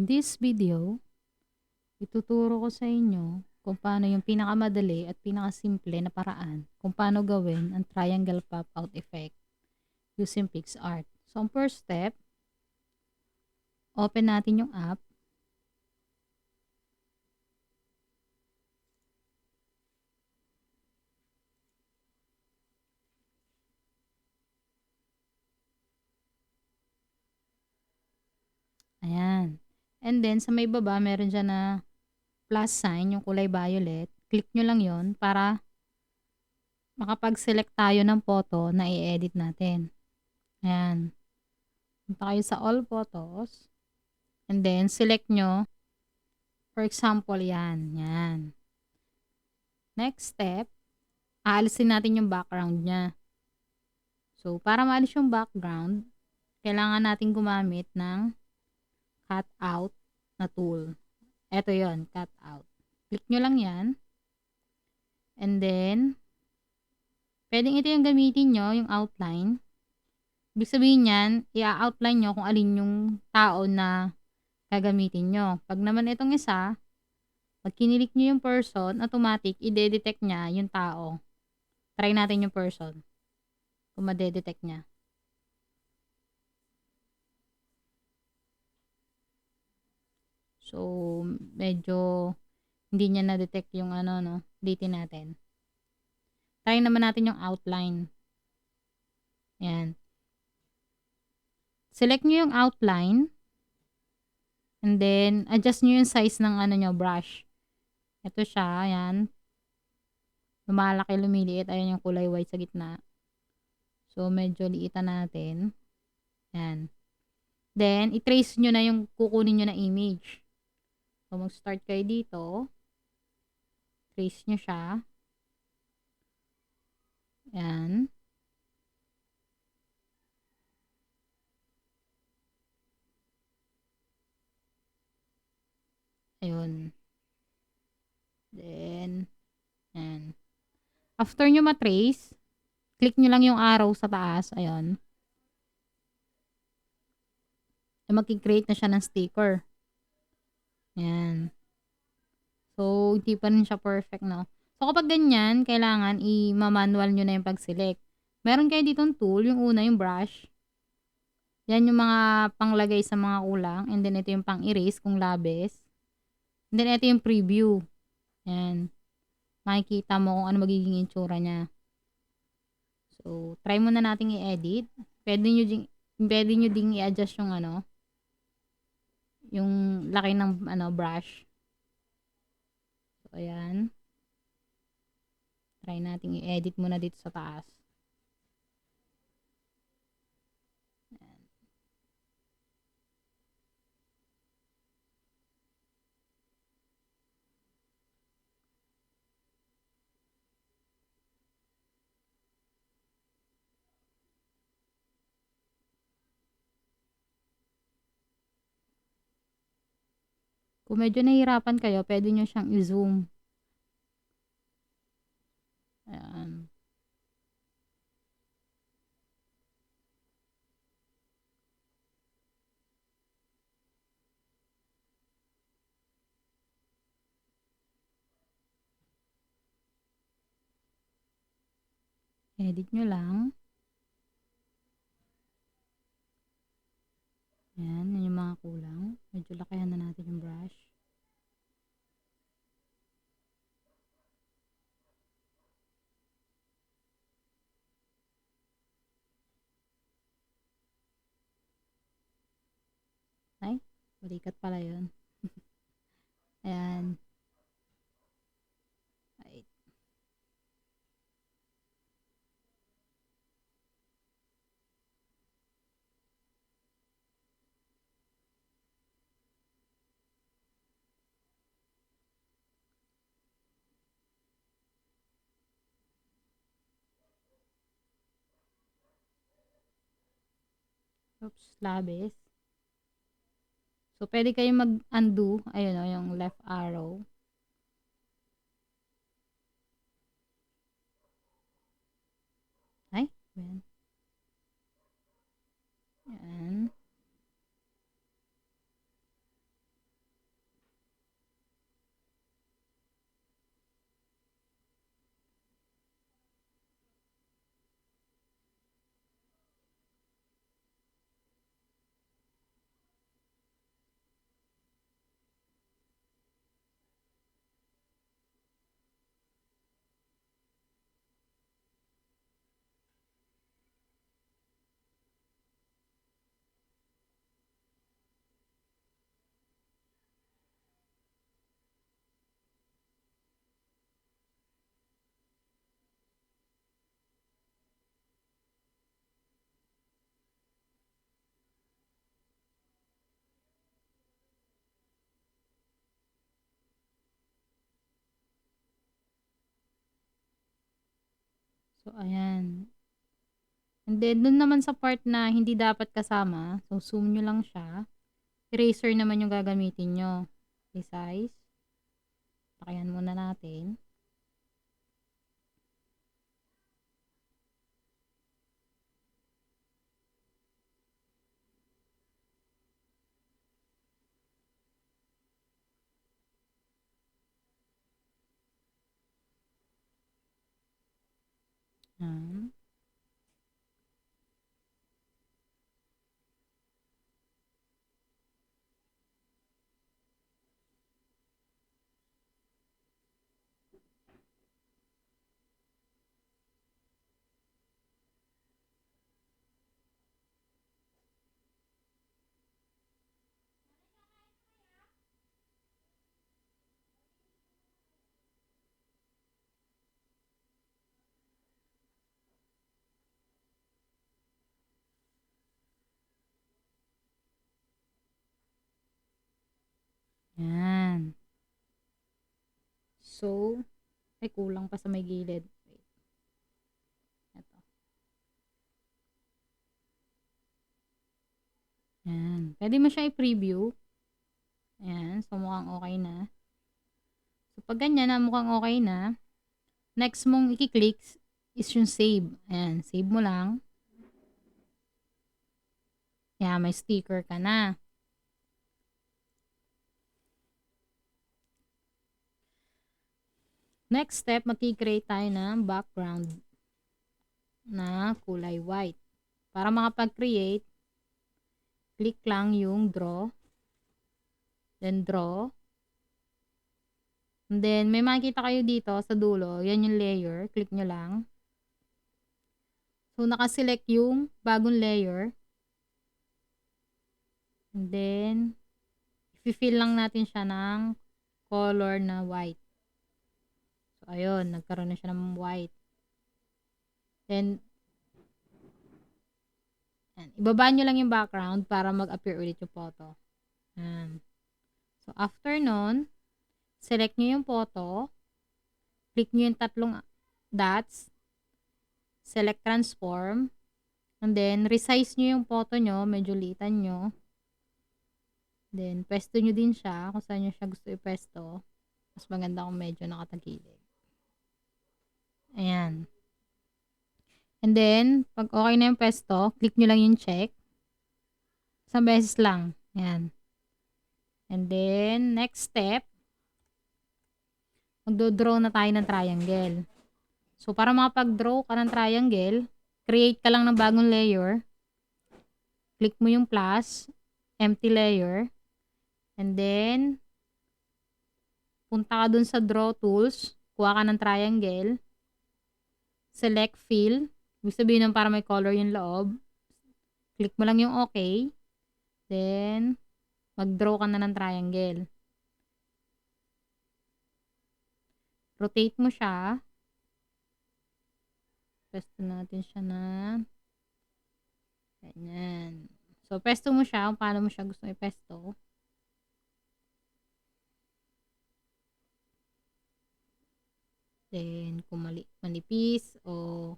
In this video, ituturo ko sa inyo kung paano yung pinakamadali at pinakasimple na paraan kung paano gawin ang triangle pop-out effect using Picsart. So, ang first step, open natin yung app. Ayan. And then, sa may baba, meron dyan na plus sign, yung kulay violet. Click nyo lang yon para makapag-select tayo ng photo na i-edit natin. Ayan. Punta kayo sa all photos. And then, select nyo. For example, yan. Yan. Next step, aalisin natin yung background niya. So, para maalis yung background, kailangan natin gumamit ng cut out na tool. Ito yon, cut out. Click nyo lang yan. And then, pwedeng ito yung gamitin nyo, yung outline. Ibig sabihin yan, i-outline nyo kung alin yung tao na gagamitin nyo. Pag naman itong isa, pag kinilik nyo yung person, automatic, i-detect niya yung tao. Try natin yung person. Kung ma-detect niya. So, medyo hindi niya na-detect yung date natin. Try naman natin yung outline. Ayan. Select nyo yung outline. And then, adjust nyo yung size ng brush. Ito siya, ayan. Lumalaki, lumiliit. Ayan yung kulay white sa gitna. So, medyo liitan natin. Ayan. Then, i-trace nyo na yung kukunin nyo na image. So, mag-start kayo dito. Trace nyo siya. Ayan. Ayun. Then, ayan. After nyo matrace, click nyo lang yung arrow sa taas. Ayun. Mag-create na siya ng sticker. Ayan. So, hindi pa rin siya perfect, no? So, kapag ganyan, kailangan i-manual nyo na yung pag-select. Meron kayo ditong tool. Yung una, yung brush. Yan yung mga panglagay sa mga kulang. And then, ito yung pang-erase kung labis. And then, ito yung preview. Ayan. Makikita mo kung ano magiging itsura niya. So, try muna natin i-edit. Pwede nyo ding i-adjust yung yung laki ng brush. So, ayan. Try natin i-edit muna dito sa taas. Ayan. Kung medyo nahihirapan kayo, pwede nyo siyang i-zoom. Ayan. Edit nyo lang. Ayan, yun yung mga kulang. Medyo lakayan na natin yung brush. Ay, balikat pala yun. Ayan. Ay. Oops, labis. So, pwede kayong mag-undo. Ayun o, yung left arrow. Ay, ayan. Ayan. So, ayan. And then, dun naman sa part na hindi dapat kasama, so zoom nyo lang siya. Eraser naman yung gagamitin nyo. Resize. Pakayan muna natin. Yan. Yan. So, ay kulang pa sa may gilid. Wait. Ito. Yan. Pwede mo siya i-preview. Ayan. So, mukhang okay na. So, pag ganyan na mukhang okay na, next mong i-click is yung save. Ayan. Save mo lang. Yan. May sticker ka na. Next step, mag-create tayo ng background na kulay white. Para makapag-create, click lang yung draw. Then draw. And then, may makikita kayo dito sa dulo. Yan yung layer. Click nyo lang. So, nakaselect yung bagong layer. And then, i-fill lang natin siya ng color na white. So, ayun. Nagkaroon na siya ng white. Then, ibaba nyo lang yung background para mag-appear ulit yung photo. Yan. So, after nun, select nyo yung photo. Click nyo yung tatlong dots. Select transform. And then, resize nyo yung photo nyo. Medyo liitan nyo. Then, pwesto nyo din siya kung saan nyo siya gusto ipwesto. Mas maganda kung medyo nakatagilid. Ayan. And then, pag okay na yung pwesto, click nyo lang yung check. Isang beses lang. Ayan. And then, next step, magdo-draw na tayo ng triangle. So, para makapag-draw ka ng triangle, create ka lang ng bagong layer. Click mo yung plus, empty layer. And then, punta ka dun sa draw tools, kuha ka ng triangle. Select fill. Ibig sabihin ng para may color yung loob. Click mo lang yung okay. Then, mag-draw ka na ng triangle. Rotate mo siya. Pesto natin siya na ganyan. So, pesto mo siya kung paano mo siya gusto ipesto. Then, kung manipis o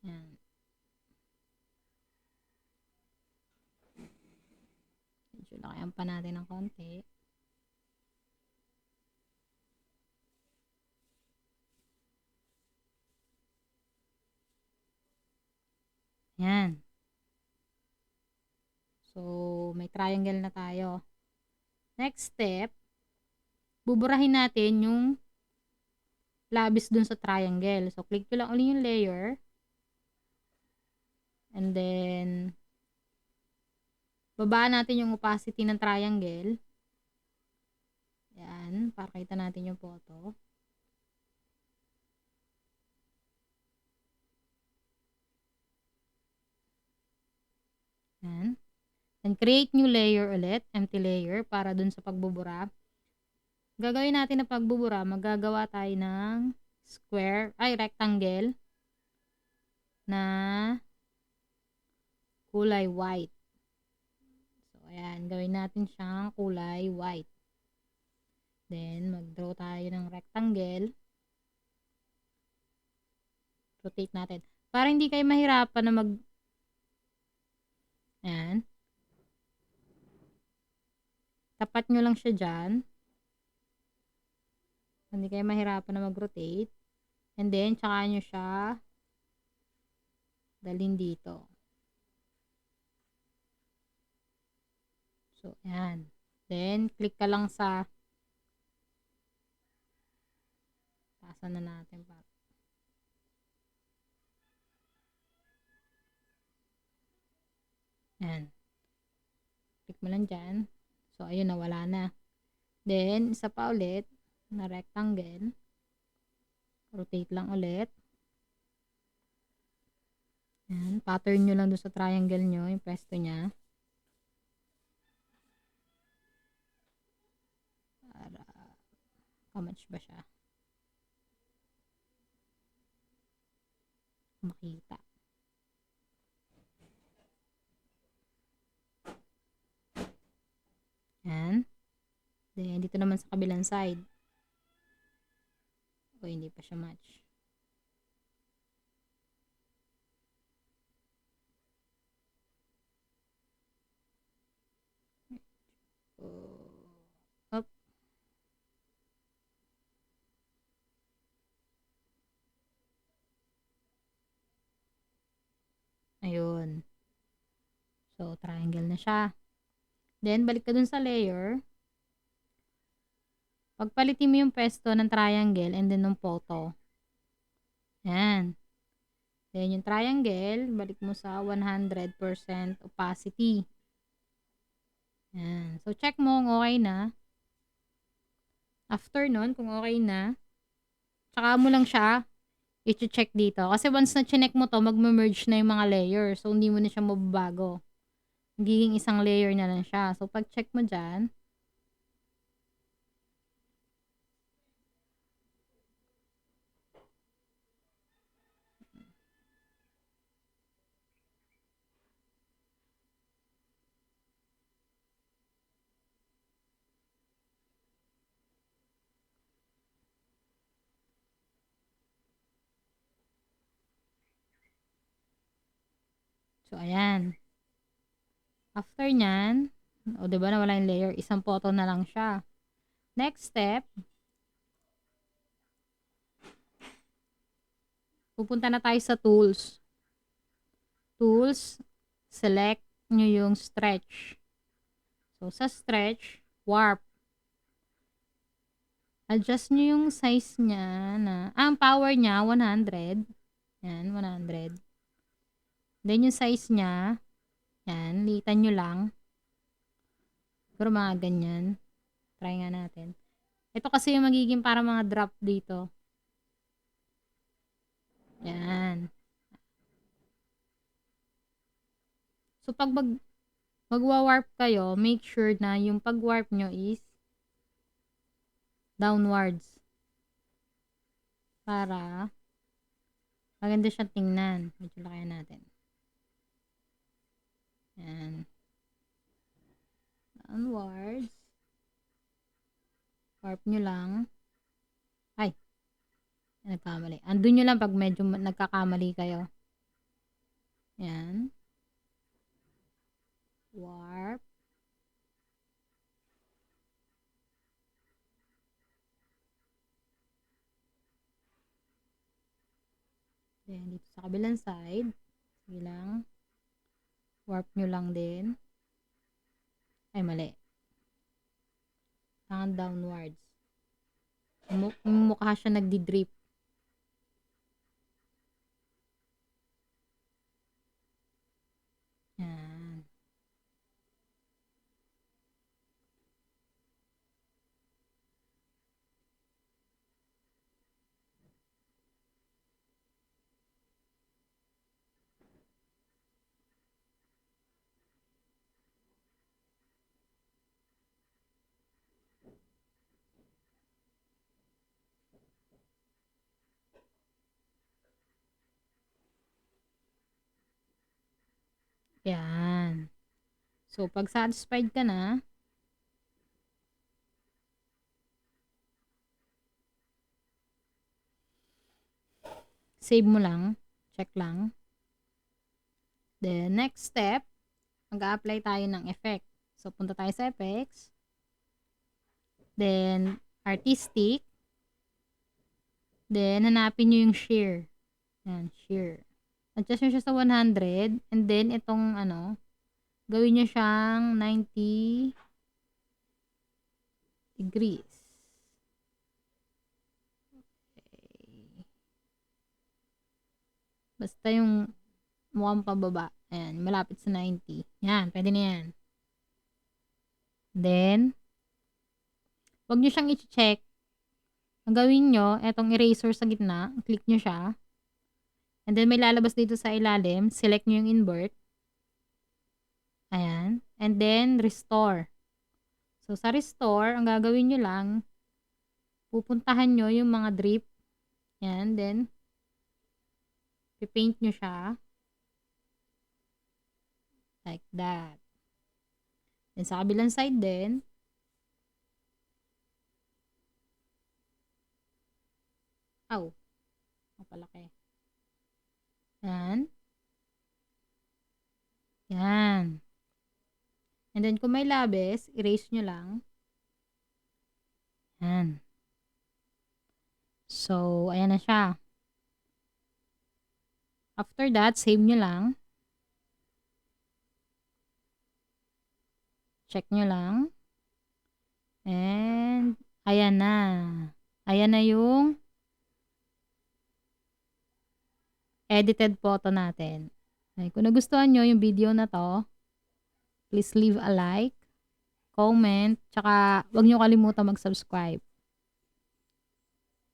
yan. Medyo lakayan pa natin ng konti. Yan. So, may triangle na tayo. Next step, buburahin natin yung labis dun sa triangle. So, click ko lang ulit yung layer. And then, babaan natin yung opacity ng triangle. Yan, para kita natin yung photo. Yan. And create new layer ulit, empty layer, para dun sa pagbubura. Gagawin natin na pagbubura, magagawa tayo ng rectangle na kulay white. So, ayan, gawin natin siyang kulay white. Then, mag-draw tayo ng rectangle. Rotate natin. Para hindi kayo mahirapan na ayan. Tapat nyo lang siya dyan. Hindi kayo mahirapan na mag-rotate. And then, tsaka nyo siya dalhin dito. So, ayan. Then, click ka lang sa taasan na natin pa. Ayan. Click mo lang dyan. So, ayun, nawala na. Then, isa pa ulit na rectangle. Rotate lang ulit. Ayan. Pattern nyo lang doon sa triangle nyo, yung pwesto nya. Para, kamatch ba siya? Makita. Ayan. Then, dito naman sa kabilang side. O, hindi pa siya match. Up. Ayun. So, triangle na siya. Then, balik ka dun sa layer. Pagpalitin mo yung pwesto ng triangle and then ng photo. Ayan. Then, yung triangle, balik mo sa 100% opacity. Ayan. So, check mo kung okay na. After nun, kung okay na, tsaka mo lang siya i-check dito. Kasi once na chinek mo to, mag-merge na yung mga layer. So, hindi mo na siya mababago. Magiging isang layer na lang siya. So, pag check mo dyan, so, ayan. After nyan, o diba na wala yung layer, isang photo na lang siya. Next step, pupunta na tayo sa tools. Tools, select nyo yung stretch. So, sa stretch, warp. Adjust nyo yung size niya na, ang power niya, 100. Yan, 100. Then, yung size niya, yan, litan nyo lang. Pero mga ganyan. Try nga natin. Ito kasi yung magiging para mga drop dito. Yan. So, pag magwa-warp kayo, make sure na yung pag-warp nyo is downwards. Para maganda siyang tingnan. Medyo lakayan natin. Yan. Downwards. Warp nyo lang. Ay. Nagkamali. Andun nyo lang pag medyo nagkakamali kayo. Yan. Warp. Then, dito sa kabilang side. Sige lang. Warp nyo lang din. Ay, mali. Tangan downwards. Mukha siya nagdi-drip. Yan. Yan. So, pag satisfied ka na, save mo lang. Check lang. Then, next step, mag-a-apply tayo ng effect. So, punta tayo sa effects. Then, artistic. Then, hanapin nyo yung shear. Yan, shear. Adjust nyo siya sa 100. And then, itong gawin nyo siyang 90 degrees. Okay. Basta yung mukhang pababa. Ayan, malapit sa 90. Yan, pwede na yan. Then, wag nyo siyang i-check. Ang gawin nyo, etong eraser sa gitna, click nyo siya. And then, may lalabas dito sa ilalim. Select nyo yung invert. Ayan. And then, restore. So, sa restore, ang gagawin nyo lang, pupuntahan nyo yung mga drip. Ayan. Then, pipaint nyo siya. Like that. Then, sa kabilang side din, mapalaki. Yan. Yan. And then, kung may labis, erase nyo lang. Yan. So, ayan na siya. After that, save nyo lang. Check nyo lang. And, ayan na. Ayan na yung edited photo natin. Okay, kung nagustuhan nyo yung video na to, please leave a like, comment, tsaka huwag nyo kalimutan mag-subscribe.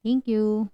Thank you.